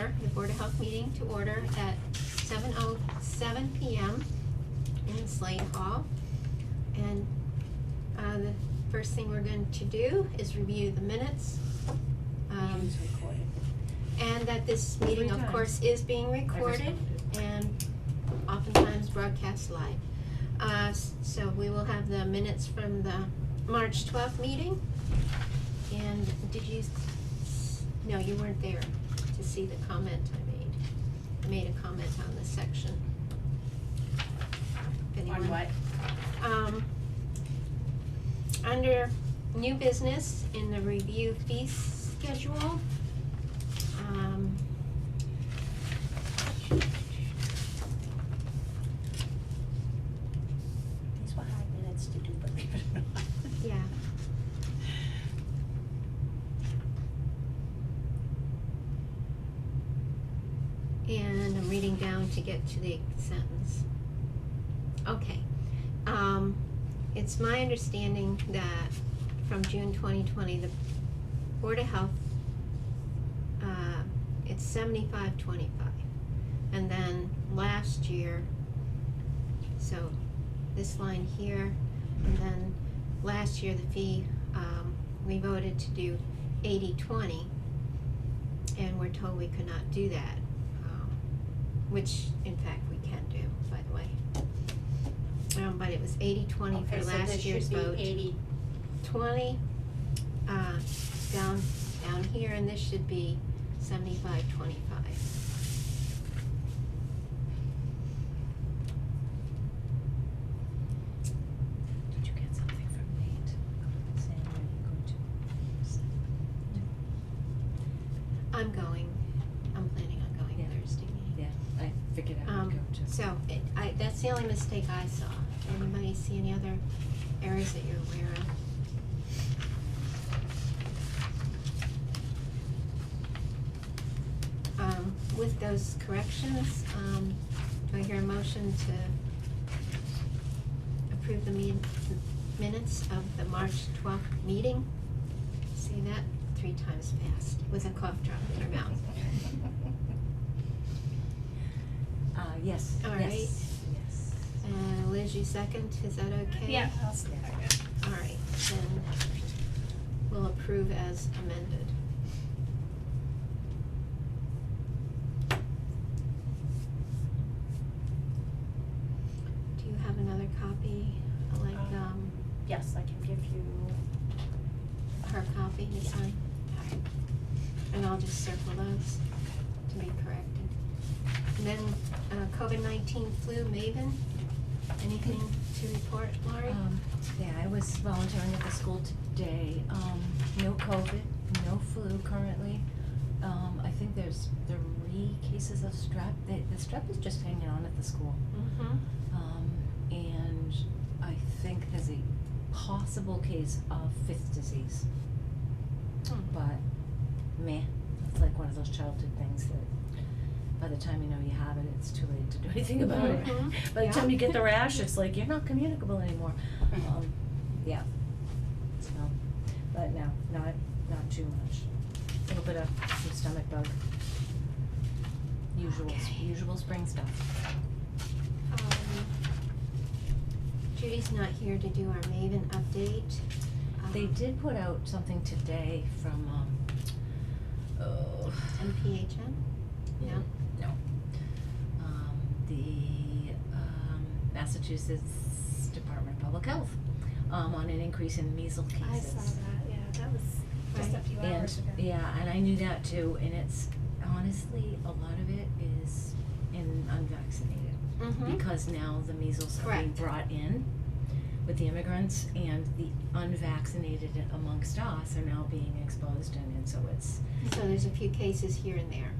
order, the Board of Health meeting to order at 7:07 p.m. in Slade Hall. And the first thing we're going to do is review the minutes. It's recorded. And that this meeting, of 3 course, times. is being recorded and oftentimes broadcast live. So we will have the minutes from the March 12th meeting. And did you, no, you weren't there to see the comment I made. I made a comment on this section. If On anyone- what? Under new business in the review fee schedule, These were hard minutes to do, believe it or not. yeah. And I'm reading down to get to the sentence. Okay. It's my understanding that from June 2020, the Board of Health, it's 75-25. And then last year, so this line here, and then last year the fee, we voted to do 80-20, and we're told we could not do that, which in fact we can do, by the way. But it was 80-20 Okay, for so last this year's should be vote. 80. 20, down here, and this should be 75-25. Did you get something from Nate saying when you're going to? I'm planning on going Yeah. Thursday meeting. Yeah, I figured I would go too. So, that's the only mistake I saw. Anybody see any other errors that you're aware of? With those corrections, do I hear a motion to approve the minutes of the March 12th meeting? See that? 3 times fast, with a cough drop in her mouth. Yes, All yes, right. yes. Liz, you second, is that okay? Yeah, I'll second it. All right, then we'll approve as amended. Do you have another copy, like, Yes, I can give you. her copy to sign? All right. And I'll just circle those to be corrected. And then, COVID-19 flu, Maven, anything to report, Laurie? Yeah, I was volunteering at the school today. No COVID, no flu currently. I think there's 3 cases of strep. The strep is just hanging on at the school. Mm-hmm. And I think there's a possible case of fifth disease. But meh, it's like one of those childhood things that by the time you know you have it, it's too late to do anything about Mhm. it. By the time you get the rash, it's like you're not communicable anymore. Yeah. So, but no, not too much. A little bit of some stomach bug. Usual spring stuff. Judy's not here to do our Maven update. They did put out something today from MPHN? No? No. The Massachusetts Department of Public Health on an increase in measles cases. I saw that, yeah, that was just a Right. few hours ago. Yeah, and I knew that too, and it's honestly a lot of it is in unvaccinated. Mm-hmm. Because now the measles are being Correct. brought in with the immigrants, and the unvaccinated amongst us are now being exposed, and so it's, So there's a few cases here and there.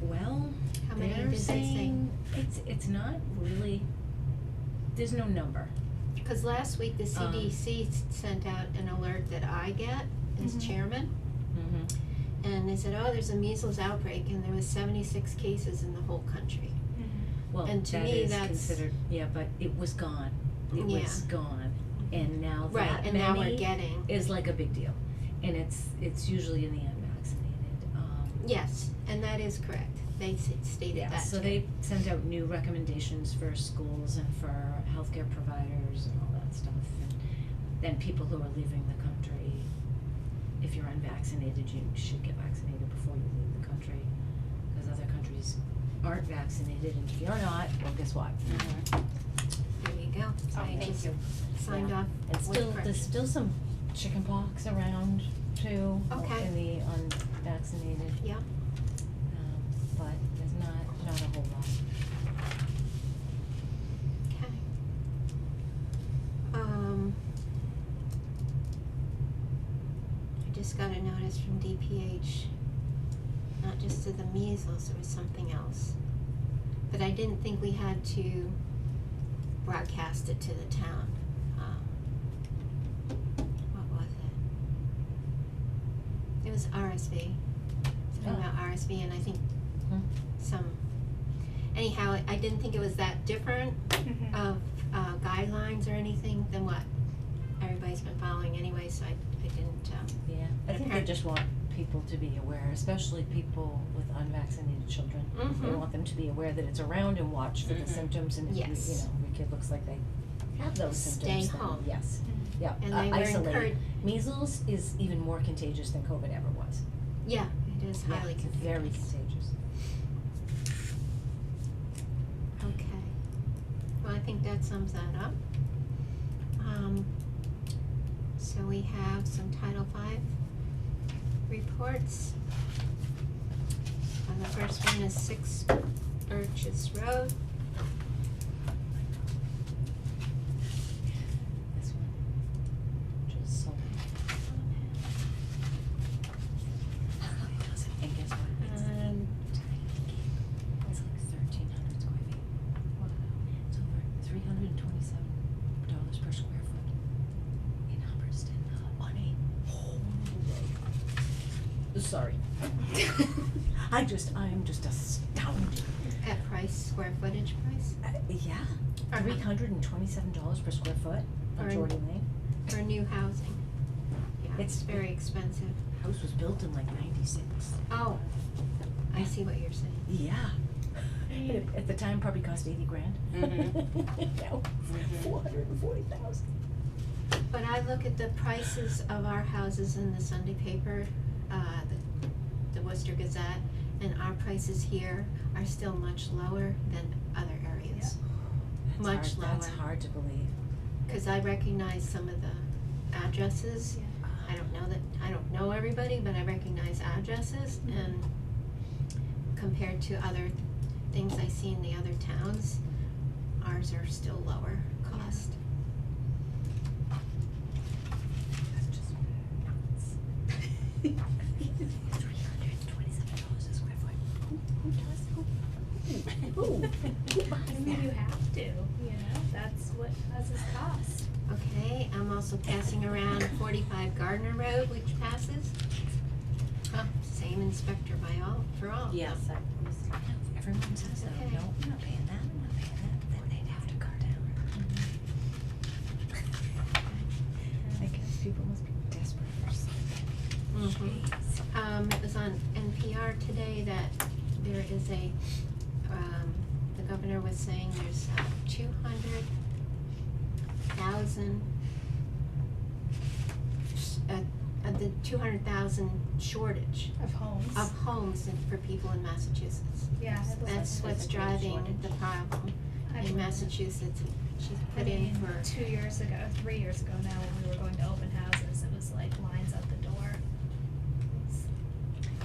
well, How many they're did they say? saying it's not really, there's no number. Because last week the CDC sent out an alert that I get as Mhm. chairman, Mm-hmm. and they said, oh, there's a measles outbreak, and there was 76 cases in the whole country. Well, And to that me, is that's- considered, yeah, but it was gone. It Yeah. was gone, and now Right, that and now we're many getting, is like a big deal, and it's usually in the unvaccinated. Yes, and that is correct. They stated Yeah, that so too. they sent out new recommendations for schools and for healthcare providers and all that stuff. And then people who are leaving the country, if you're unvaccinated, you should get vaccinated before you leave the country. Because other countries aren't vaccinated, and if you're not, well, guess what? There you go. So Oh, I thank just you. signed Yeah. off And with still, there's corrections. still some chicken pox around too, Okay. in the unvaccinated. Yeah. But there's not a whole lot. Okay. I just got a notice from DPH, not just to the measles, it was something else. But I didn't think we had to broadcast it to the town. What was it? It was RSV, something Oh. about RSV, and I think Hmm. anyhow, I didn't think it was that different Mhm. of guidelines or anything than what everybody's been following anyway, so I didn't, Yeah, I think they Apparent- just want people to be aware, especially people with unvaccinated children. They Mhm. want them to be aware that it's around and watch for the Mhm. symptoms, and if you Yes. know, your kid looks like they have those Stay symptoms, then home. yes, Mhm. yeah, and they were isolate. encouraged, Measles is even more contagious than COVID ever was. yeah, it is Yeah, highly it's contagious. very contagious. Okay, well, I think that sums that up. So we have some Title V reports. The first one is 6 Birches Road. This one, just sold. And guess what? It's And It's like 1,300 square feet. Wow. It's over $327 per square foot in Hubbardston on a whole day. Sorry. I'm just astounded. at price, square footage price, Yeah, For how- $327 per square foot on For- Jordy Lane. for new housing. Yeah, it's It's- very expensive. House was built in like '96. Oh, I see what you're saying. Yeah. At the time, probably cost 80 grand. Mhm. Now, 440,000. But I look at the prices of our houses in the Sunday paper, the Worcester Gazette, and our prices here are still much lower than other areas. Much That's lower. hard to believe. Cause I recognize some of the addresses. Yeah. I don't know everybody, but I recognize addresses, and compared to other things I see in the other towns, ours are still lower cost. That's just nuts. $327 a square foot. Who does? Who? I mean, you have to, you know, that's what houses cost. Okay, I'm also passing around 45 Gardner Road, which passes. Same inspector for all of them. Yes, Everyone says that. Okay. No, I'm not paying that. I'm not paying that. Then they'd have to cut down. I guess people must be desperate for something. Mhm. It was on NPR today that there is the governor was saying there's 200,000, the 200,000 shortage Of homes. of homes for people in Massachusetts. Yeah, it was That's like- what's a great driving shortage. the problem I in believe it. Massachusetts. She's I put in mean, for 2 years ago, 3 years ago now, when we were going to open houses, it was like lines out the door. It's-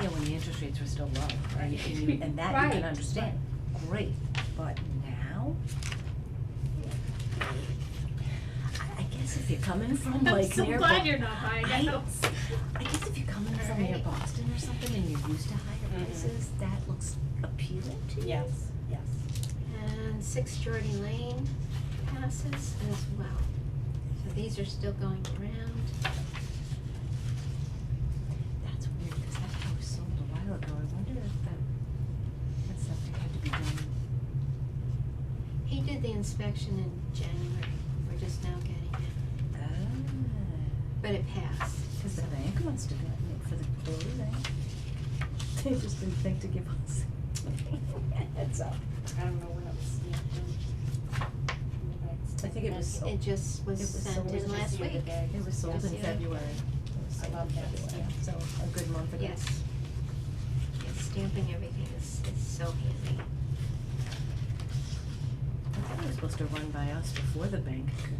Yeah, when the interest rates were still low, and Right. and that you Right, can understand, great, but now? I guess if you're coming from I'm like so near glad Bo- you're not buying a I- house. I guess if you're coming from near Alright. Boston or something and you're used to higher Mhm. prices, that looks appealing to you. yes, yes. And 6 Jordy Lane passes as well. So these are still going around. That's weird, cause that house sold a while ago, I wonder if that septic had to be done. He did the inspection in January. We're just now getting it. But it passed. Cause the bank must have gotten it for the closing. They just didn't think to give us heads up. I don't know when it was stamped in. I think it was It just was It was sent sold in just last the other week. day. It was sold Just in the other February. day. It was I sold love in that February, stamp. so a good month ago. Yes. Yes, stamping everything is so handy. I thought it was supposed to run by us before the bank could.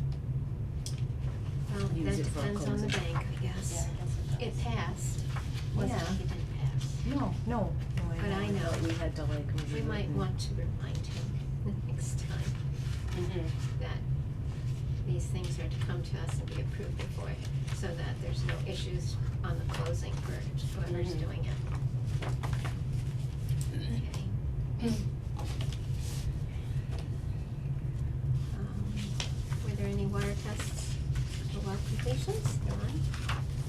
Well, Use that it for depends on the closing. bank, I guess. Yeah, I guess it It does. passed. Wasn't Yeah. like it didn't pass. No, But I know. thought we had to like review We it might and- want to remind him next time that these things are to come to us and be approved before, so that there's no issues on the closing for whoever's Mhm. doing it. Okay. Were there any water tests or well completions? None?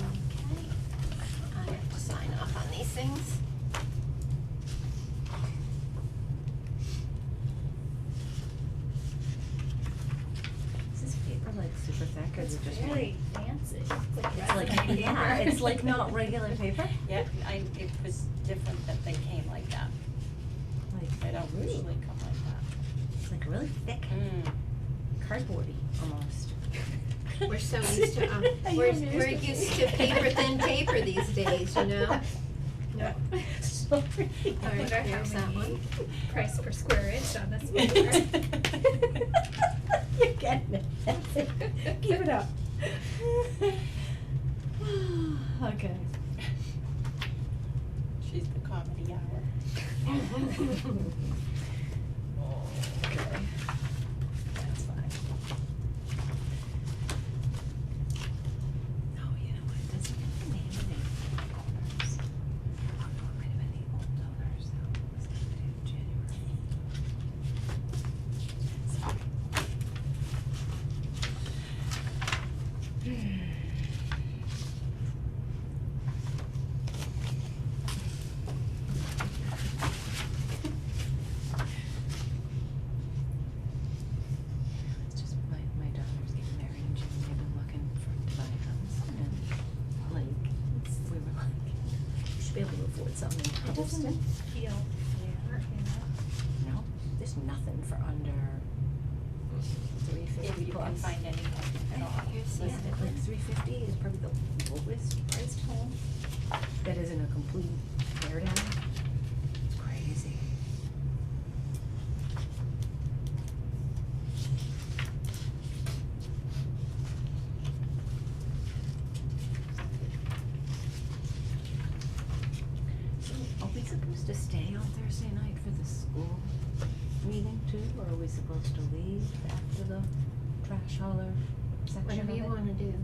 Okay. I have to sign off on these things. Is this paper like super thick or is It's it just? very fancy. It's like It's like, resume yeah, paper. it's like not regular paper. Yeah, it was different that they came like that. They Like, don't usually come like it's like really thick, that. cardboardy almost. We're so used to, Are you we're amused? used to paper thin paper these days, you know? No. Sorry. I All right, wonder how there's that many one. price per square inch on this paper. You're getting it. That's it. Keep it up. Okay. She's the comedy hour. Okay. That's fine. Oh, you know what, does it have the name of the owners? Oh, no, it might have been the old owners, that was in January. Sorry. It's just my daughter's getting married in June, they've been looking to buy a house and like, we were like, you should be able to afford something in It doesn't Hubbardston. feel fair, you know? No, there's nothing for under If $350 you plus. can find anything at all. Here's the listed. other Like $350 is probably the lowest priced home that isn't a complete tear down. It's crazy. So are we supposed to stay on Thursday night for the school meeting too, or are we supposed to leave after the trash hauler section of it? Whatever you wanna do.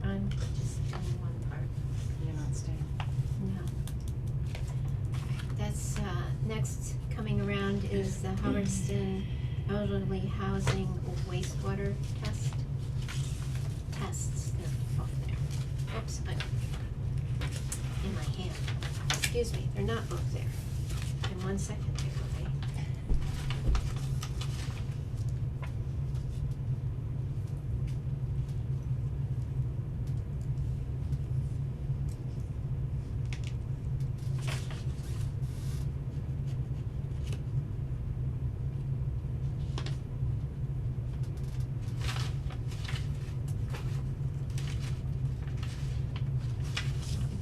I'm just doing one part. You're not staying? No. That's, next coming around is the Hubbardston Elderly Housing Wastewater Test. Tests, they're both there. Oops, in my hand. Excuse me, they're not both there. In 1 second, there, okay?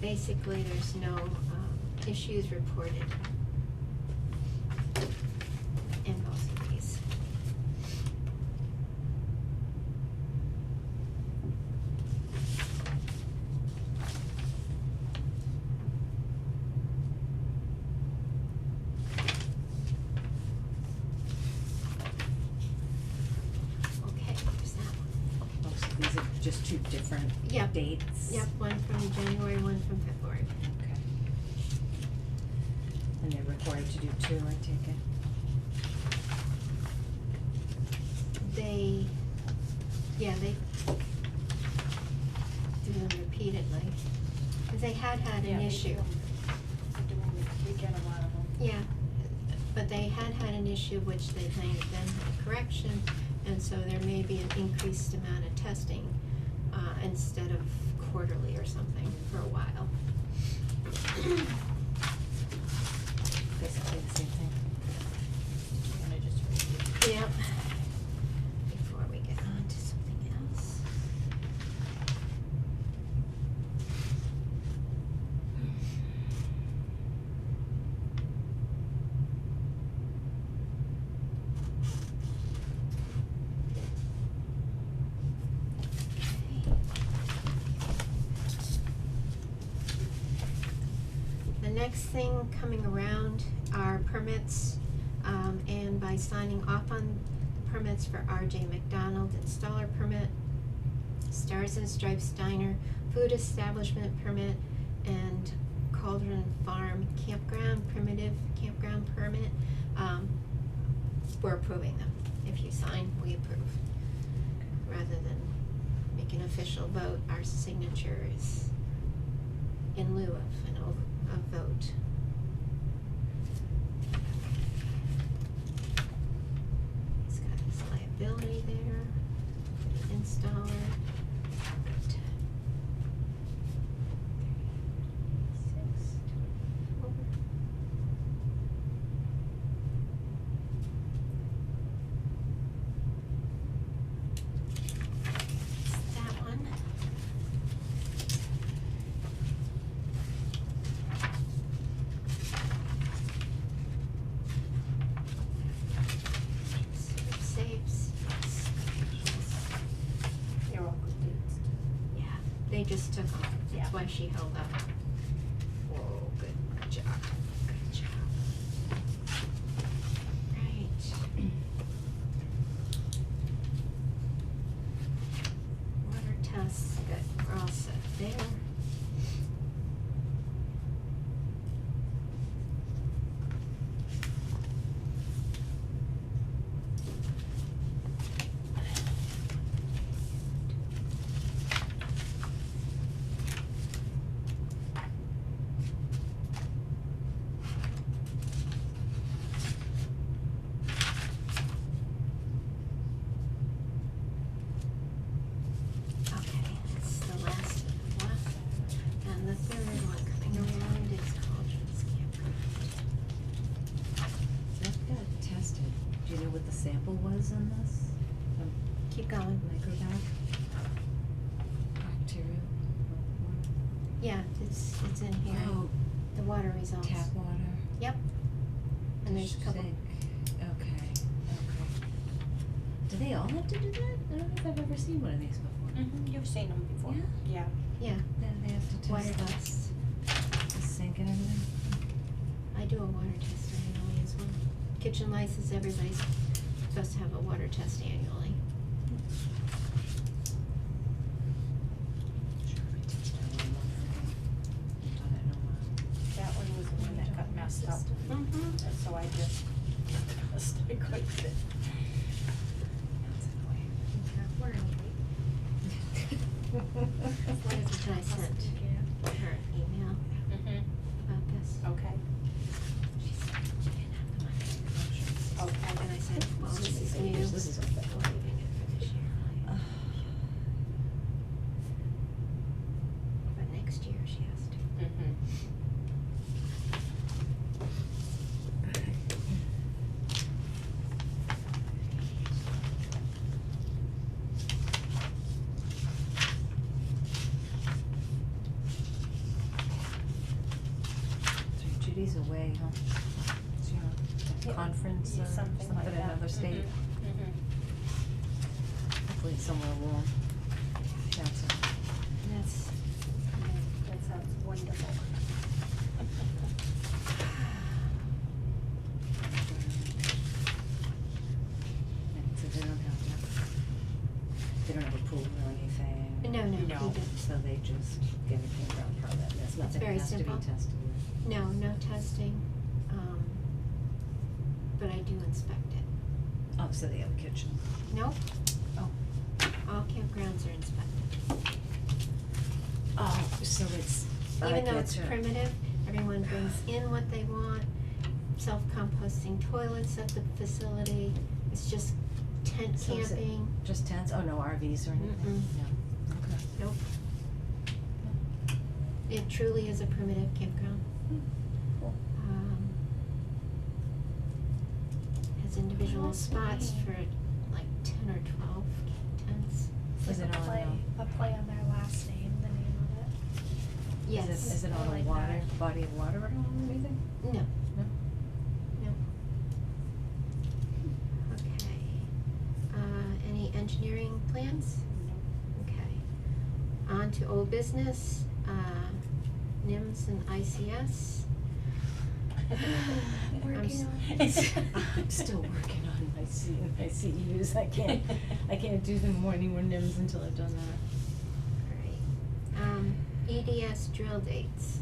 Basically, there's no issues reported in both of these. Okay, there's that one. Oh, so these are just two different Yep. dates? Yep, one from January, one from February. Okay. And they're required to do two, I take it? They do them repeatedly. 'Cause they had Yeah, an they issue. do 'em. They do 'em, we get a lot of them. Yeah, but they had an issue which they then had a correction, and so there may be an increased amount of testing, instead of quarterly or something for a while. next thing coming around are permits, and by signing off on the permits for RJ McDonald installer permit, Stars and Stripes Diner food establishment permit, and Cauldron Farm campground, primitive campground permit, we're approving them. If you sign, we approve. Rather than make an official vote, our signature is in lieu of a vote. He's got his liability there, for the installer. Good. 36, 24. That one. Saves, yes. They're all good dates. Yeah, they just took off. Yeah. That's why she held up. Whoa, good job. Good job. Right. Water tests, good. We're all set there. Okay, that's the last left. And the third one coming around is Cauldron's Campground. That got tested. Do you know what the sample was on this? Keep going. Microbiome? Bacterial? Yeah, it's in here. Oh, The water results. tap water? Yep. And there's a Dish couple. sink. Okay. Do they all have to do that? I don't know if I've ever seen one of these before. Mm-hmm, you've seen them before. Yeah? Yeah. Yeah, Then they have to test water the- tests. the sink and everything? I do a water test annually as well. Kitchen license, everybody's supposed to have a water test annually. Sure, I tested it one month ago. Haven't done it in a while. That one was the one that got messed up. Mm-hmm. So I just, I couldn't fit. That's annoying. We're gonna wait. What is it that I sent Yeah. her email Mm-hmm, about this? okay, She said she didn't have the money. okay. And I said, well, this is new. This is I'm leaving it for this year. But next year she has to. Mm-hmm. So Judy's away, huh? Is she on a Yeah. conference Yeah, or something like in that. another state? Mhm, Hopefully somewhere warm. That's it. And that's, mhm. That sounds wonderful. And so they don't have a pool or anything? no, No. he didn't. So they just get a campground permit, there's nothing very that has to be simple. tested with? No, no testing, but I do inspect it. Oh, so they have a kitchen. Nope, Oh. all campgrounds are inspected. Oh, so it's. I Even though get it's you. primitive, everyone brings in what they want, self-composting toilets at the facility, it's just tent So is it- camping, Just tents, oh, no RVs or anything? Mm-mm. No, okay. nope. It truly is a primitive campground. Cool. Has individual Oh, spots sweet. for like 10 or 12 tents. Is it The on, play, the play on their last name, the name of it. Yes. Is it I on a like water, that. body of water or anything? No. No? No. Okay. Any engineering plans? Okay. On to old business, NIMS and ICS. Working on I'm still working on my CEUs. I can't do the morning NIMS until I've done that. Alright, EDS drill dates.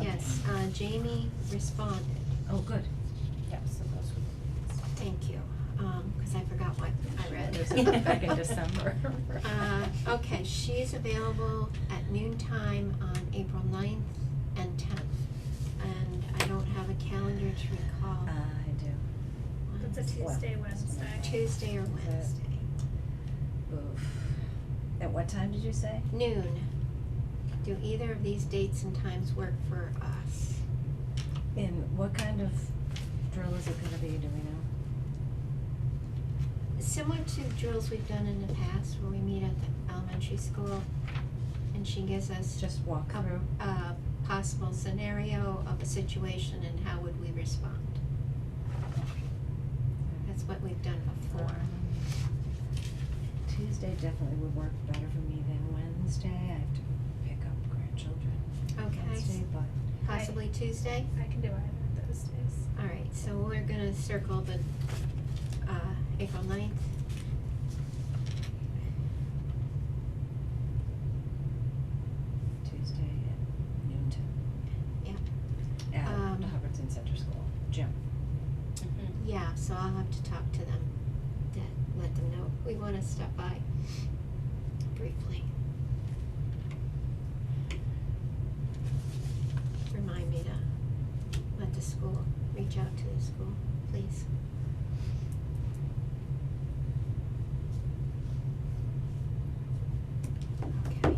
Yes, Jamie responded, Oh, good. Yeah, so those would. thank you, cause I forgot what I read. It was back in December. Okay, she's available at noon time on April 9th and 10th, and I don't have a calendar to recall. I do. It's a Tuesday, Wednesday. Tuesday or Wednesday. Oof. At what time did you say? Noon. Do either of these dates and times work for us? And what kind of drill is it gonna be, do we know? Similar to drills we've done in the past where we meet at the elementary school and she gives us Just walk through? a possible scenario of a situation and how would we respond. That's what we've done before. Tuesday definitely would work better for me than Wednesday. I have to pick up grandchildren Okay. Wednesday, but Possibly Tuesday? I can do either of those days. Alright, so we're gonna circle the, April 9th. Tuesday at noon to. Yep. At the Hubbardson Center School, gym. Yeah, so I'll have to talk to them, to let them know we wanna stop by briefly. Remind me to let the school, reach out to the school, please. Okay.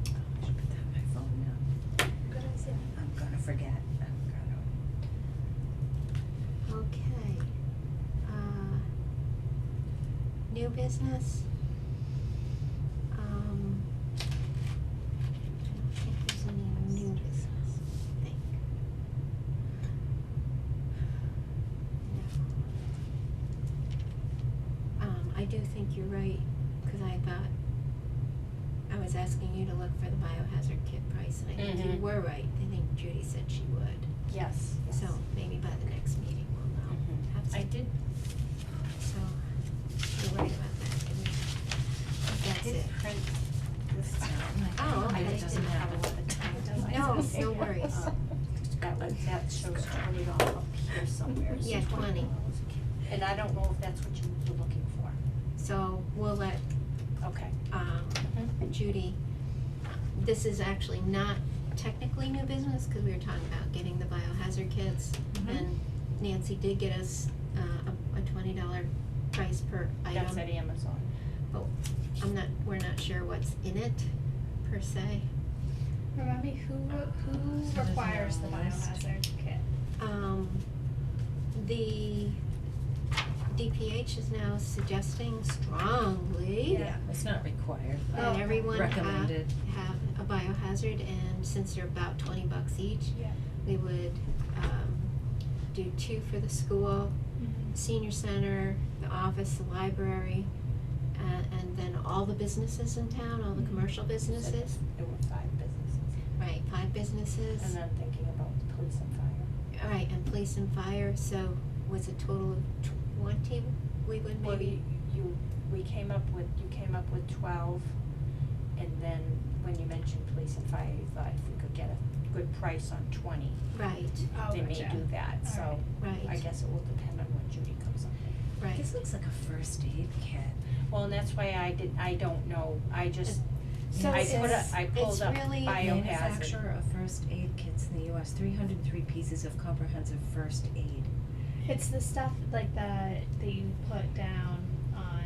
I should put that on my phone now. Good idea. I'm gonna forget. Okay. New business. I don't think there's any new business, I think. No. I do think you're right, cause I thought, I was asking you to look for the biohazard kit price, and I think you Mhm. were right, I think Judy said she would. Yes. So maybe by the next meeting we'll know. Mhm. Have I some- did, So, you're right about that, didn't you? I That's did it. print this down. Oh, I okay. just didn't have a lot of time. No, no worries. That shows $20 up here somewhere. so Yeah, 20. And I don't know if that's what you were looking for. So we'll let, Okay. Judy, this is actually not technically new business, cause we were talking about getting the biohazard kits. Mhm. And Nancy did get us, a $20 price per item. That's at Amazon. But we're not sure what's in it, per se. Remind me, who So there's requires the no list. biohazard kit? The DPH is now suggesting strongly Yeah. It's not required, but that Oh, everyone recommended. have a biohazard, and since they're about $20 each, Yeah. we would, do 2 for the school, senior center, the office, the library, and then all the businesses in town, all the Mhm. commercial businesses. There were 5 businesses. Right, 5 businesses. And then thinking about police and fire. All right, and police and fire, so was a total of 20 we would Well, maybe, you came up with 12, and then when you mentioned police and fire, you thought if we could get a good price on 20, right, Oh, they may gotcha. do that, so right, I guess it will depend on what Judy comes up with. right. This looks like a first aid kit. Well, and that's why I don't know, I just, So I it's- pulled it's up really- biohazard. Manufacturer of first aid kits in the US, 303 pieces of comprehensive first aid. It's the stuff like that you put down on,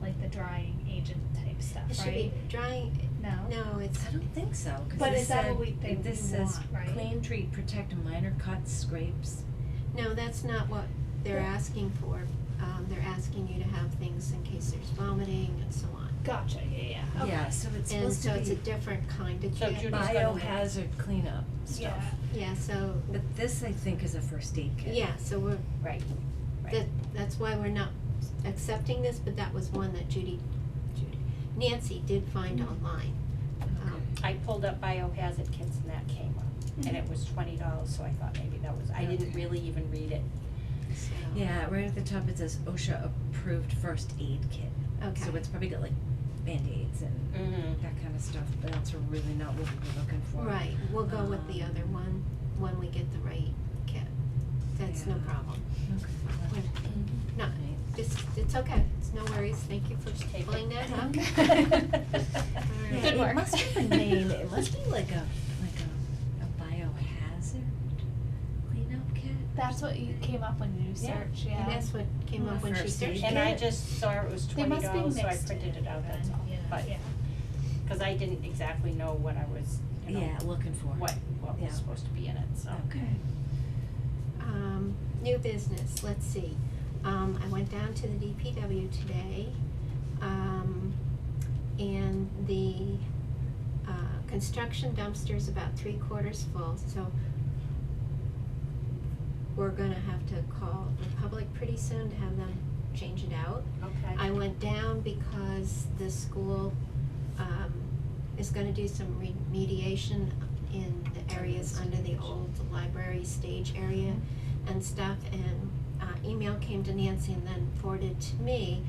like the drying agent type stuff, It should right? be drying, No? no, it's, I don't think so, 'cause But this is that said- what this you says want, right? clean, treat, protect minor cuts, scrapes. no, that's not what they're asking for. They're asking you to have things in case there's vomiting and so on. Gotcha, yeah. Okay. Yeah, so it's And supposed so to it's a be different kind of So kit. Judy's gonna look. biohazard cleanup stuff. Yeah, so, But this, I think, is a first aid kit. yeah, so we're, Right, that's why we're not accepting this, but that was one that Nancy did find online. Okay. I pulled up biohazard kits and that came up. and it was $20, so I thought maybe that was, I didn't Okay. really even read it. So. Yeah, right at the top it says OSHA approved first aid kit. Okay. So it's probably got like Band-Aids and Mm-hmm. that kind of stuff, but that's really not what we were looking for. Right, we'll go with the other one when we get the right kit. That's no Yeah. problem. Okay. No, Right. it's okay, it's no worries, thank you for Take pulling it. that up. Yeah, Good it work. must have a name, it must be like a biohazard cleanup kit. That's what you came up when you Yeah. searched, yeah. And that's what came up when she First aid searched And it. I just saw it was They must be $20, so I mixed printed it out, that's then, all. yeah, But, yeah. cause I didn't exactly know what I was, you know, Yeah, looking for. what Yeah. was supposed to be in it, so. Okay. New business, let's see. I went down to the DPW today, and the, construction dumpster's about 3/4 full, so we're gonna have to call Republic pretty soon to have them change it out. Okay. I went down because the school, is gonna do some remediation in the areas under the old library stage area and stuff, and, email came to Nancy and then forwarded to me,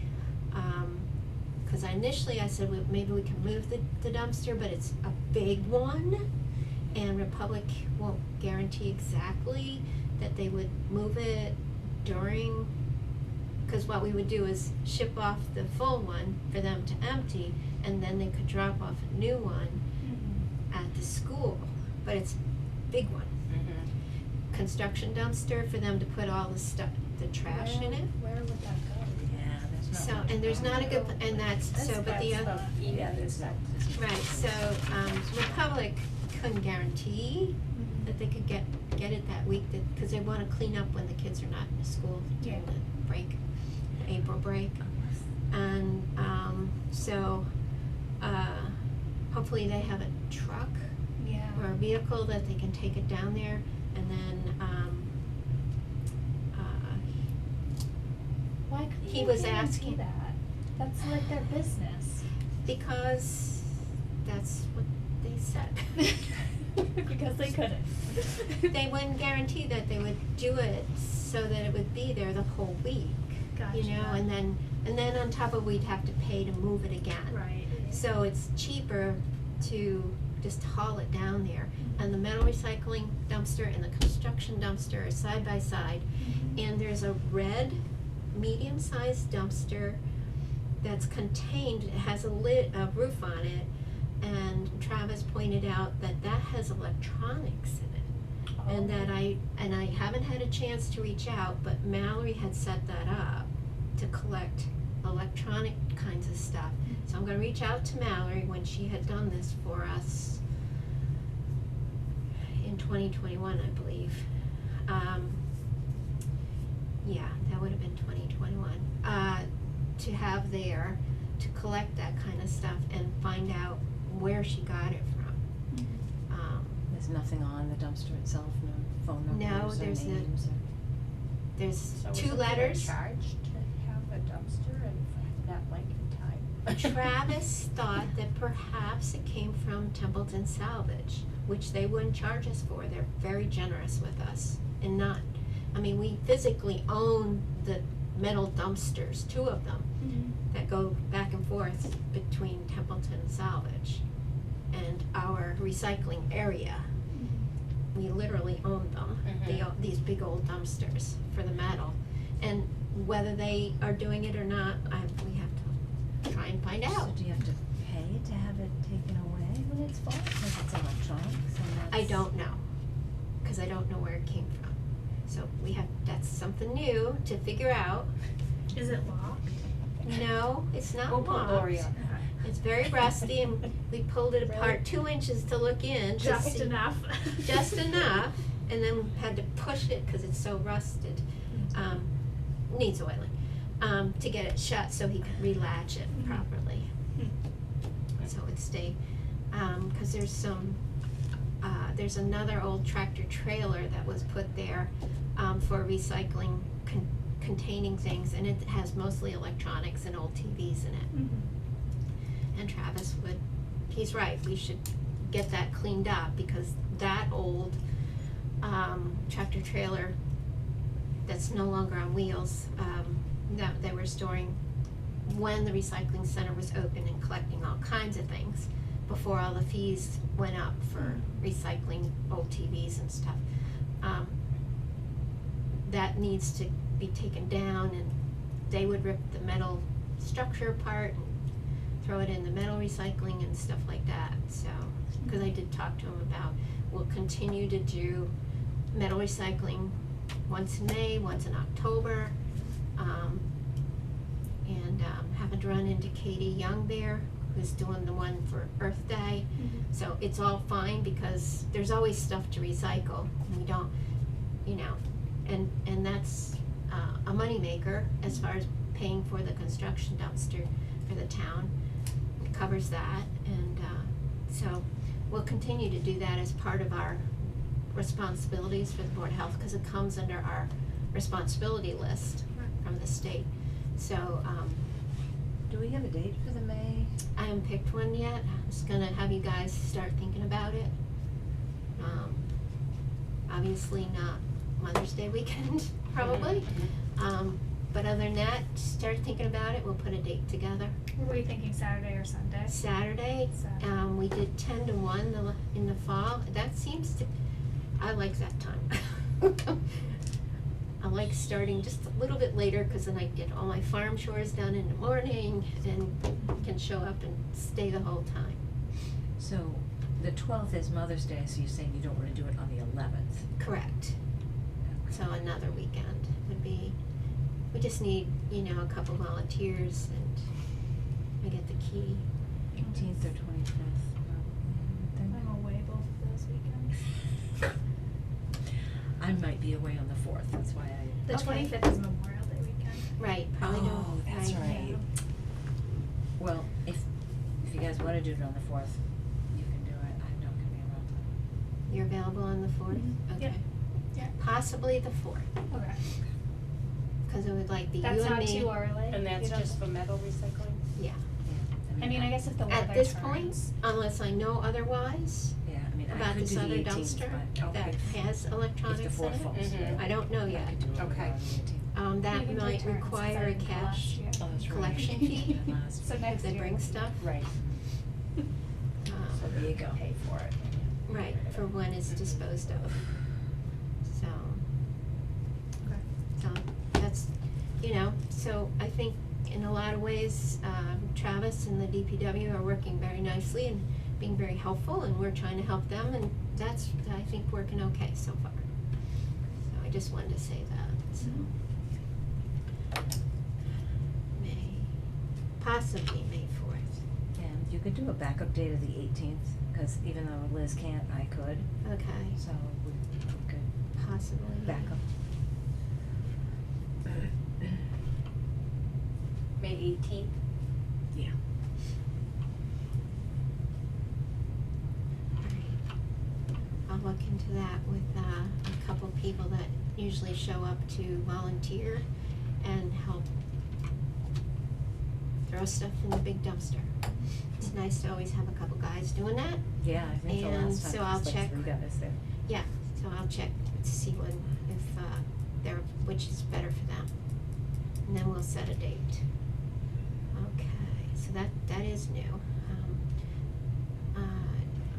cause initially I said, well, maybe we can move the dumpster, but it's a big one, and Republic won't guarantee exactly that they would move it during, cause what we would do is ship off the full one for them to empty, and then they could drop off a new one at the school, but it's a big one. Mhm. Construction dumpster for them to put all the stuff, the trash in it. Where would that go? Yeah, there's not So, much and there's going not a on. good, and that's, so, but the That's other, Yeah, there's not. right, so, Republic couldn't guarantee that they could get it that week, that, cause they wanna clean up when the kids are not in school during Yeah. the break, the April break. And, so, hopefully they have a truck Yeah. or a vehicle that they can take it down there, and then, Why couldn't he they was guarantee asking- that? That's like their business. because that's what they said. Because they couldn't. They wouldn't guarantee that they would do it so that it would be there the whole week, you know, Gotcha. and then on top of we'd have to pay to move it again. Right. So it's cheaper to just haul it down there. And the metal recycling dumpster and the construction dumpster are side by side. And there's a red, medium-sized dumpster that's contained, it has a lid, a roof on it. And Travis pointed out that that has electronics in it. And that I haven't had a chance to reach out, but Mallory had set that up to collect electronic kinds of stuff. So I'm gonna reach out to Mallory when she had done this for us in 2021, I believe. Yeah, that would have been 2021. To have there, to collect that kind of stuff and find out where she got it from. There's nothing on the dumpster itself, no phone No, numbers or there's a- names or. There's So 2 isn't there a letters. charge to have a dumpster and for that length of time? Travis thought that perhaps it came from Templeton Salvage, which they wouldn't charge us for. They're very generous with us. And not, I mean, we physically own the metal dumpsters, 2 of them, that go back and forth between Templeton and Salvage and our recycling area. We literally own them, these big old dumpsters for the metal. And whether they are doing it or not, we have to try and find out. So do you have to pay to have it taken away when it's full? Because it's electronics and that's. I don't know, cause I don't know where it came from. So that's something new to figure out. Is it locked? No, it's not We'll put locked. Lori on. It's very rusty and we pulled it apart Really? 2 inches to look in to Just see- enough. just enough, and then had to push it cause it's so rusted. Needs oiling, to get it shut so he could relatch it Mhm. properly. So it would stay, cause there's another old tractor trailer that was put there, for recycling containing things, and it has mostly electronics and old TVs in it. And Travis he's right, we should get that cleaned up because that old, tractor trailer that's no longer on wheels, that they were storing when the recycling center was open and collecting all kinds of things before all the fees went up for recycling old TVs and stuff. That needs to be taken down, and they would rip the metal structure apart and throw it in the metal recycling and stuff like that, so, cause I did talk to them about, we'll continue to do metal recycling once in May, once in October, and happened to run into Katie Young there, who's doing the one for Earth Day. So it's all fine because there's always stuff to recycle, and we don't, you know, and that's a moneymaker as far as paying for the construction dumpster for the town. It covers that, and so we'll continue to do that as part of our responsibilities for the Board of Health, because it comes under our responsibility list from the state. So Do we have a date for the May? I haven't picked one yet. I'm just gonna have you guys start thinking about it. Obviously not Mother's Day weekend, probably. But other than that, start thinking about it. We'll put a date together. Were we thinking Saturday or Sunday? Saturday, Saturday. we did 10 to 1 in the fall. That seems to, I like that time. I like starting just a little bit later, cause then I get all my farm chores done in the morning and can show up and stay the whole time. So, the 12th is Mother's Day, so you're saying you don't wanna do it on the 11th? Correct. So another weekend would be, we just need, you know, a couple volunteers and we get the key. 18th or 25th, probably, I'm away both of those weekends. I might be away on the 4th, that's why I. The Okay. 25th is Memorial Day weekend. Right, probably Oh, don't. that's right. Well, if you guys wanna do it on the 4th, you can do it, I'm not gonna be around. You're available on the 4th? Mhm. Okay. Yep. Yeah. Possibly the 4th, Okay. cause it would like be you That's and not me. too early. And that's You don't- just for metal recycling? Yeah. I mean, I guess if the weather At this turns. point, unless I know otherwise Yeah, I mean, I about could this do the other 18th, dumpster but that if has if the electronics 4th in falls it, Mhm. through, I don't know I yet. could do it Okay. on the 18th. That You can might take turns, 'cause require I a didn't go cash last year. Oh, that's right. collection fee. And last- So if next they year. bring stuff. Right. So Um, there you go. Pay for it. Right, for when it's disposed of. So, Okay. so that's, you know, so I think in a lot of ways, Travis and the DPW are working very nicely and being very helpful, and we're trying to help them, and that's, I think, working okay so far. So I just wanted to say that, so. Possibly May 4th, And you could do a backup date of the 18th, cause even though Liz can't, I could, okay, so we could possibly. back up. May 18th? Yeah. Alright. I'll look into that with a couple people that usually show up to volunteer and help throw stuff in the big dumpster. It's nice to always have a couple guys doing that. Yeah, I think the And last time so it I'll was like check. 3 guys there. Yeah, so I'll check to see when, if they're, which is better for them. And then we'll set a date. Okay, so that is new.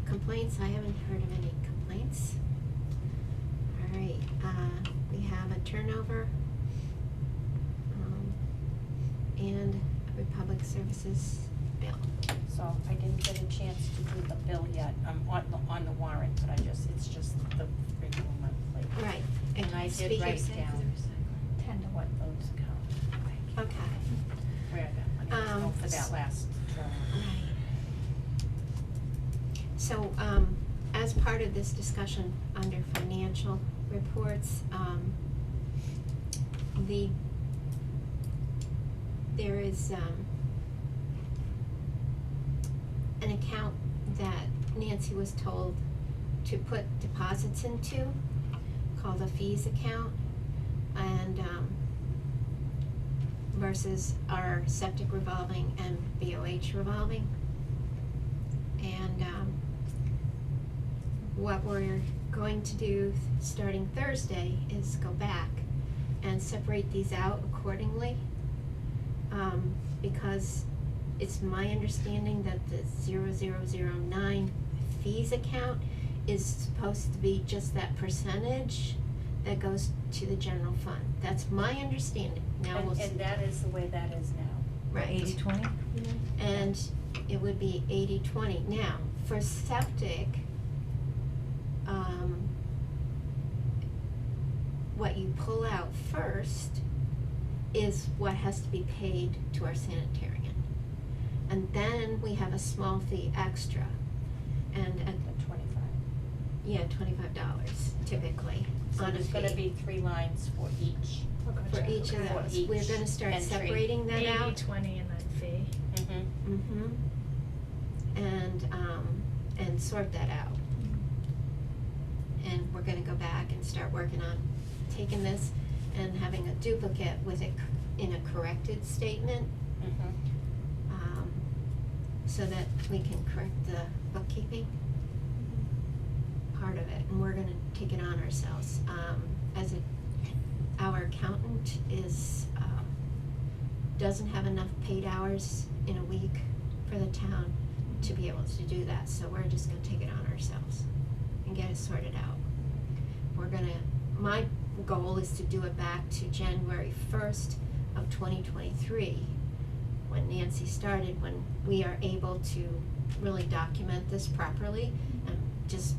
Complaints, I haven't heard of any complaints. Alright, we have a turnover. And a Republic Services bill. So I didn't get a chance to do the bill yet, on the warrant, but it's just the renewal monthly. Right. And I did speak- write down 10 to what those account, Okay. where that money was going for that last term. Right. So, as part of this discussion under financial reports, there is, an account that Nancy was told to put deposits into, called a fees account, and, versus our septic revolving and BOH revolving. And, what we're going to do starting Thursday is go back and separate these out accordingly. Because it's my understanding that the 0009 fees account is supposed to be just that percentage that goes to the general fund. That's my understanding. Now we'll And that is the way that is now. right. 80/20? And it would be 80/20. Now, for septic, what you pull out first is what has to be paid to our sanitarian. And then we have a small fee extra. And at, The 25. yeah, $25 typically So on a there's gonna fee. be 3 lines for each. For each of For those. each We're gonna start entry. separating that out. 80/20 and then fee. Mm-hmm. And sort that out. And we're gonna go back and start working on taking this and having a duplicate with it in a corrected statement, Mm-hmm. so that we can correct the bookkeeping part of it, and we're gonna take it on ourselves. Our accountant doesn't have enough paid hours in a week for the town to be able to do that, so we're just gonna take it on ourselves and get it sorted out. My goal is to do it back to January 1st of 2023, when Nancy started, when we are able to really document this properly, and just,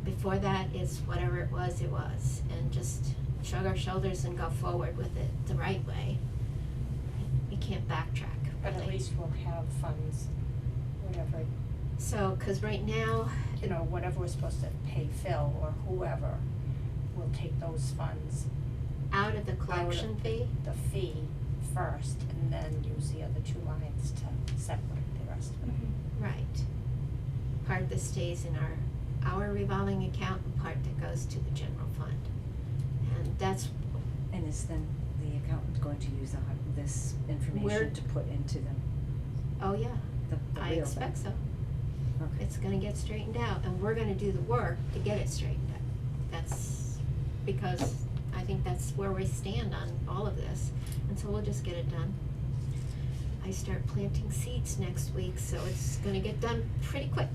before that is whatever it was, and just shrug our shoulders and go forward with it the right way. We can't backtrack, But at really. least we'll have funds, whatever, So, 'cause right now, you know, whatever we're supposed to pay Phil or whoever, we'll take those funds, out of the collection fee, the fee first, and then use the other 2 lines to separate the rest of it. right. Part that stays in our revolving account, and part that goes to the general fund. And that's, And is then the accountant going to use this Where- information to put into oh yeah, the I real expect thing? so. Okay. It's gonna get straightened out, and we're gonna do the work to get it straightened out. That's because I think that's where we stand on all of this, and so we'll just get it done. I start planting seeds next week, so it's gonna get done pretty quick.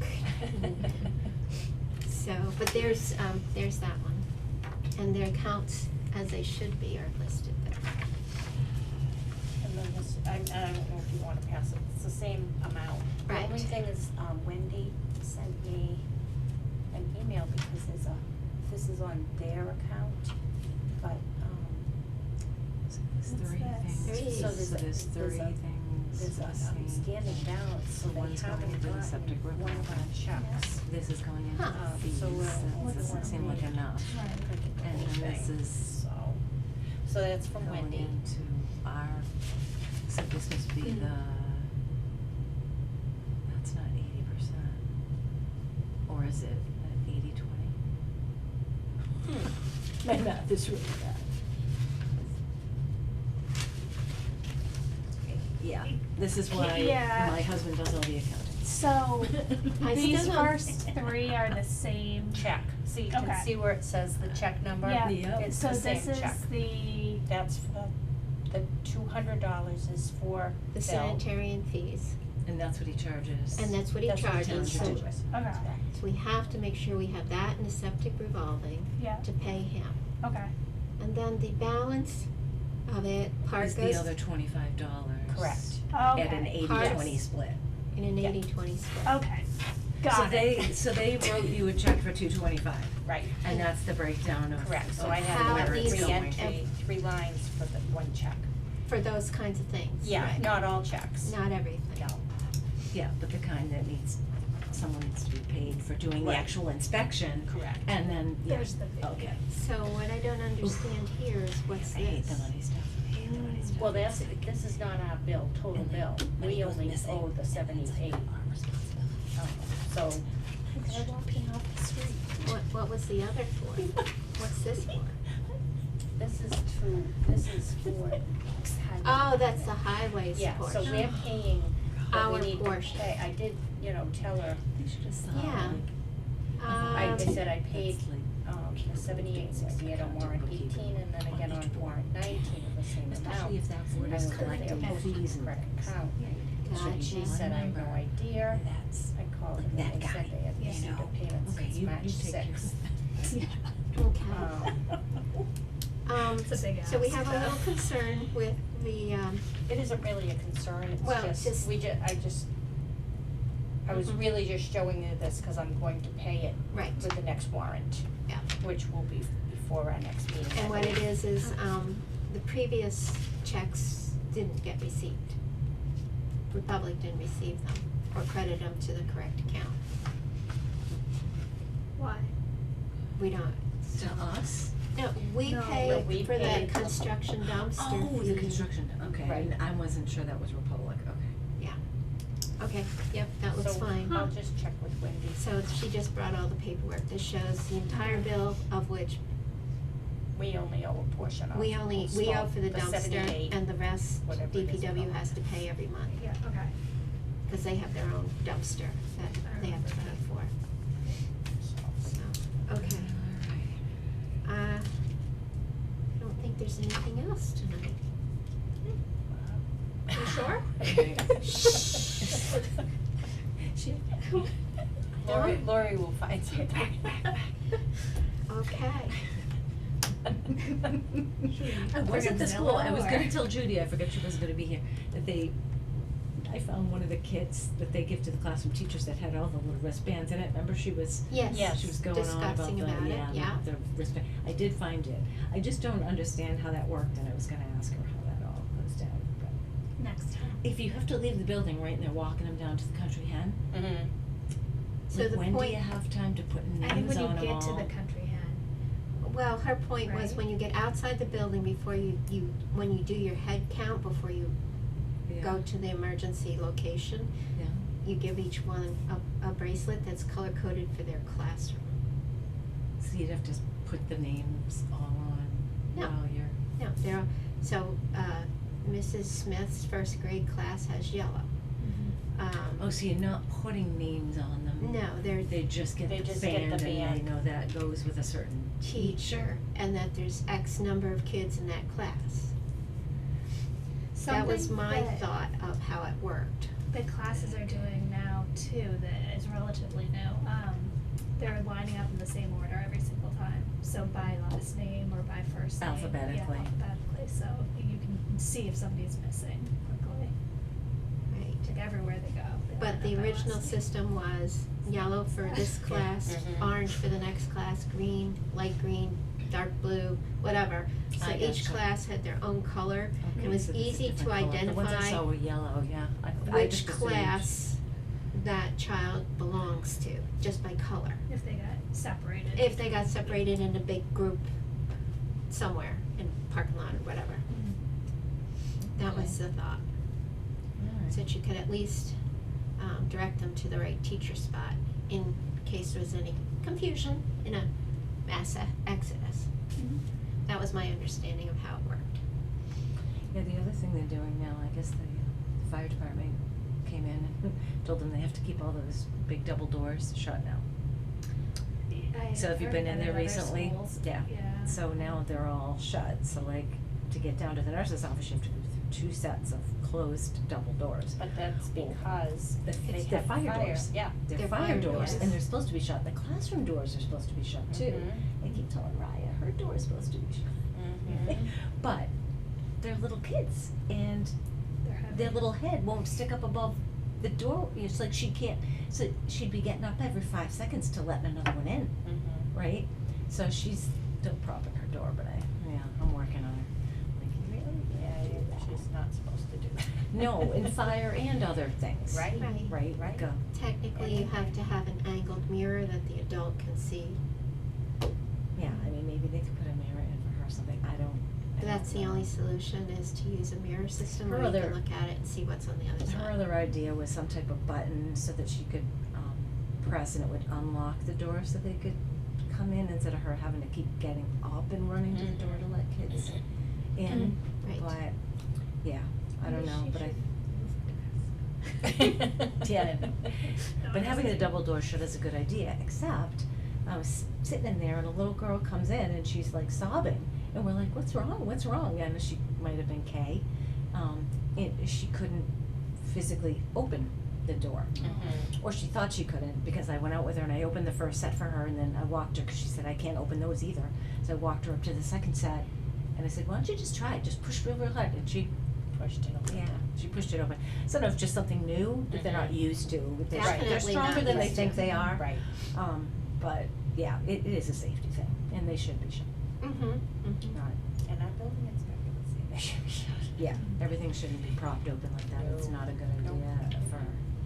So, but there's that one, and the accounts, as they should be, are listed there. And then this, I don't know if you wanna pass it, it's the same amount. Right. The only thing is, Wendy sent me an email because this is on their account, but, So there's What's 3 this? things. So there's So a- there's 3 there's a- things. there's Let's see. an outstanding balance, so they One's going haven't into the gotten septic one of our revolving. checks. This is going into Huh. the fees, So we're- that What's doesn't that seem like mean? enough. Right. Printed the And whole then this thing, is so that's from going Wendy. into our, so this must be Hmm. that's not 80%. Or is it at 80/20? My math is really bad. Yeah, this is why Yeah. my husband does all the accounting. So, I these still don't- first 3 are the same. Check, so you can Okay. see where it says the check number? Yeah. Yep. It's So the same this check. is the, That's for, the $200 is for The Phil. sanitarian fees, And that's what he charges. and that's what he That's what charges, he so, charges. okay, so we have to make sure we have that in the septic revolving yeah, to pay him. okay, And then the balance of it, part Is goes the other $25. Correct. okay. At an 80/20 Parts. split. in an Yeah. 80/20 split. Okay, got it. So they wrote you a check for $225, Right, and that's the breakdown of. correct, so of I how have these three going. entry, 3 lines for the 1 check. For those kinds of things, Yeah, right. not all checks. Not everything. No. Yeah, but the kind that someone needs to be paid for doing the Right. actual inspection, Correct. and then, yeah, There's the fee. okay. So what I don't understand here is what's I hate this? the money stuff, I hate the money stuff. Well, this is not our bill, total And then bill, money we goes only missing, owe the and then it's 78, like our responsibility. so, They're walking off the street. What was the other for? What's this for? this is for. Oh, that's the highways Yeah, so portion. we're paying, but Our we need to portion. pay, I did, tell her, They should have said. Yeah. I said I paid, That's like the 78.68 on warrant 18, and then again on warrant 19 of the same amount. Especially if that board I is looked at collecting their fees and correct things. account. Gotcha. And she said, I have no idea. That's I called like them that and they guy, said they had you received a know. payment Okay, since you March take care 6th. of that. Okay. It's a big So we ask, have a though. little concern with the, It isn't really a concern, it's Well, just, just- I was Mhm. really just showing you this because I'm going to pay it right, with the next warrant, yeah. which will be before our next meeting. I And what it believe. is, the previous checks didn't get received. Republic didn't receive them or credit them to the correct account. Why? We don't. To us? No, we No, pay but we for pay- that construction dumpster Oh, the fee. construction, okay, Right. I wasn't sure that was Republic, okay. Okay, yep, that looks So fine. I'll just check with Wendy. So she just brought all the paperwork. This shows the entire bill, of which We only owe a portion of. we owe for the dumpster 78, and the rest whatever it is DPW about. has to pay every month. Yeah, okay. Cause they have their own dumpster that they have to pay for, so, okay. Alright. I don't think there's anything else tonight. You sure? Lori will find something. Okay. I was at the school, I was gonna or- tell Judy, I forgot she wasn't gonna be here, that I found one of the kits that they give to the classroom teachers that had all the little wristbands in it, remember she was, Yes, she was going on about discussing the, about it, yeah. the wristband, I did find it. I just don't understand how that worked, and I was gonna ask her how that all goes down, but. Next time. If you have to leave the building, right, and they're walking them down to the country hen, Mhm. So like the when do point, you have time to put I think names when on you them all? get to the country hen. well, her point was Right. when you get outside the building before when you do your head count, before you Yeah. go to the emergency location, Yeah. you give each one a bracelet that's color coded for their classroom. So you'd have to put the names all on No. while you're. No, so, Mrs. Smith's first grade class has yellow. Oh, so you're not putting names on them? No, they're They just get They the just get band the and band. they know that goes with a certain teacher, and that there's X number of kids in that class. That was Something my that thought of how it worked. the classes are doing now too that is relatively new. They're lining up in the same order every single time. So by last name or by first name. Alphabetically. Yeah, alphabetically, so you can see if somebody's missing quickly. Right. Like everywhere they go. They line But the up by original last name. system was yellow for this class, Mhm. orange for the next class, green, light green, dark blue, whatever. So I each gotcha. class had their own color. Okay, It was so there's a easy to different color. The ones I identify saw were yellow, yeah. I which just assumed. class that child belongs to, just by color. If they got separated. If they got separated in a big group somewhere, in parking lot or whatever. That was the thought, Alright. so that you could at least, direct them to the right teacher spot in case there was any confusion in a mass exodus. Mhm. That was my understanding of how it worked. Yeah, the other thing they're doing now, I guess the fire department came in and told them they have to keep all those big double doors shut now. So have you I've been heard in that there other recently? schools. Yeah. Yeah. So now they're all shut, so like, to get down to the nurse's office, you have to go through 2 sets of closed double doors. But that's because The- they it's the have fire doors. Yeah. They're fire doors, doors. and they're supposed to be shut, the classroom doors are supposed to be shut too. Mhm. I keep telling Raya, her door is supposed to be shut. Mhm. But, they're little kids, and They're heavy. their little head won't stick up above the door, it's like she can't, so she'd be getting up every 5 seconds to let another one in, Mhm. right? So she's still propping her door, but I'm working on her. Like, really? Yeah, she's not supposed to do that. No, in fire and other things. Right. Right, Right. go. Technically, you have to have an angled mirror that the adult can see. Yeah, I mean, maybe they could put a mirror in for her or something, I don't That's the know. only solution, is to use a mirror system Her where you other- can look at it and see what's on the other Her side. other idea was some type of button so that she could, press and it would unlock the door so they could come in instead of her having to keep getting up and running to the door to let kids in. Right. But, yeah, I don't Maybe know, she but I, should move Tienen. But having a double door shut is a good idea, except I was sitting in there and a little girl comes in and she's like sobbing. And we're like, what's wrong? What's wrong? And she might have been Kay. She couldn't physically open the door. Or she thought she couldn't, because I went out with her and I opened the first set for her, and then I walked her, because she said, I can't open those either. So I walked her up to the second set, and I said, why don't you just try it? Just push real, real hard. And she Pushed it open. yeah, she pushed it open. Sometimes just something new that they're not used to. They're, Definitely they're stronger not than they used think to. they are. Right. But yeah, it is a safety thing, and they should be shut. Not, And our building inspector would say they should be shut. yeah, everything shouldn't be propped open like that. It's No. not a good Nope. idea for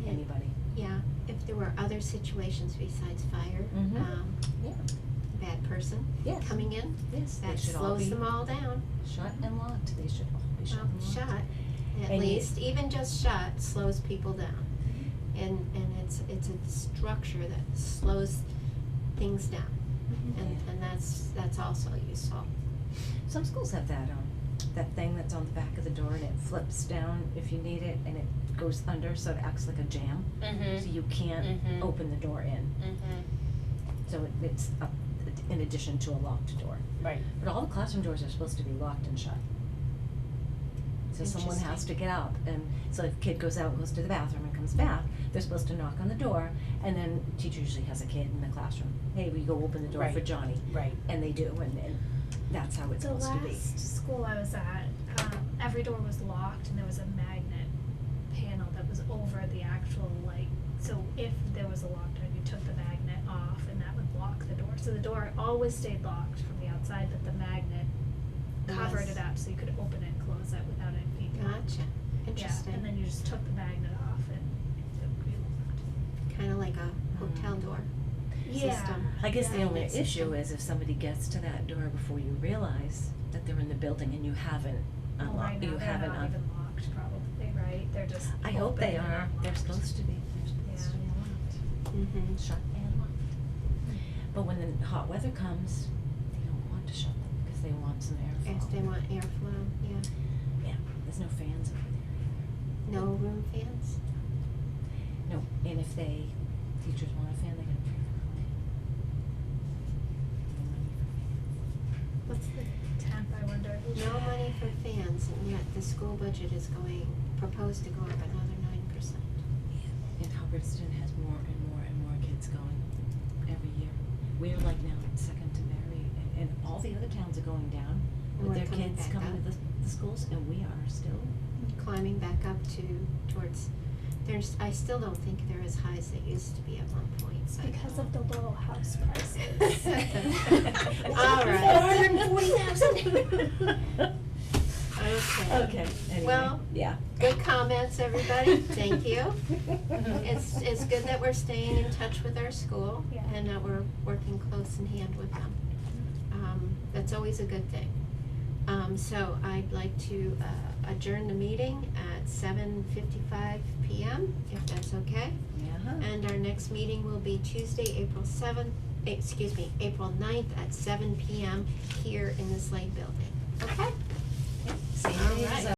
Yeah. anybody. Yeah, if there were other situations besides fire, Mhm. Yeah. bad person Yes. coming in, Yes, they that should all slows be them all down. shut and locked. They should all be shut Well, and locked. shut, at And you- least, even just shut slows people down. And it's a structure that slows things down, and that's also useful. Some schools have that thing that's on the back of the door and it flips down if you need it, and it goes under, so it acts like a jam. So you can't Mhm. open the door in. So it's up in addition to a locked door. Right. But all the classroom doors are supposed to be locked and shut. So someone has Interesting. to get up, and so if a kid goes out and goes to the bathroom and comes back, they're supposed to knock on the door, and then the teacher usually has a kid in the classroom. Hey, will you go open the door for Right. Johnny? Right. And they do, and that's how it's The supposed to be. last school I was at, every door was locked and there was a magnet panel that was over the actual, like, so if there was a locked door, you took the magnet off and that would block the door. So the door always stayed locked from the outside, but the magnet covered Was- it up so you could open it and close it without it being locked. Gotcha, interesting. Yeah, and then you just took the magnet off and it would be locked. Kinda like a hotel Mm. door Yeah. system. I guess the Yeah, only that's issue system. is if somebody gets to that door before you realize that they're in the building and you haven't Well, right unlocked, now you they're haven't not even locked probably, right? They're just I hope they open and are, they're unlocked. supposed to be, they're supposed to be Yeah. locked, shut and locked. But when the hot weather comes, they don't want to shut them, because they want some airflow. If they want airflow, yeah. Yeah, there's no fans over there No room fans? either. No, and if teachers want a fan, they gotta pay for a fan. No money for fans. What's the temp, I wonder? No money for fans, and yet the school budget is proposed to go up another 9%. And Hubbardston has more and more and more kids going every year. We're like now second to Mary, and all the other towns are going down And with we're their coming kids back coming up. to the schools, and we are still. Climbing back up towards, I still don't think they're as high as they used to be at one point, so. Because of the low house prices. All right. 440,000. Okay. Okay, anyway, Well, yeah. Good comments, everybody, thank you. It's good that we're staying in touch with our school Yeah. and that we're working close in hand with them. That's always a good thing. So I'd like to adjourn the meeting at 7:55 PM, if that's okay. Yeah. And our next meeting will be Tuesday, April 9th at 7 PM here in the Slade Building. Okay?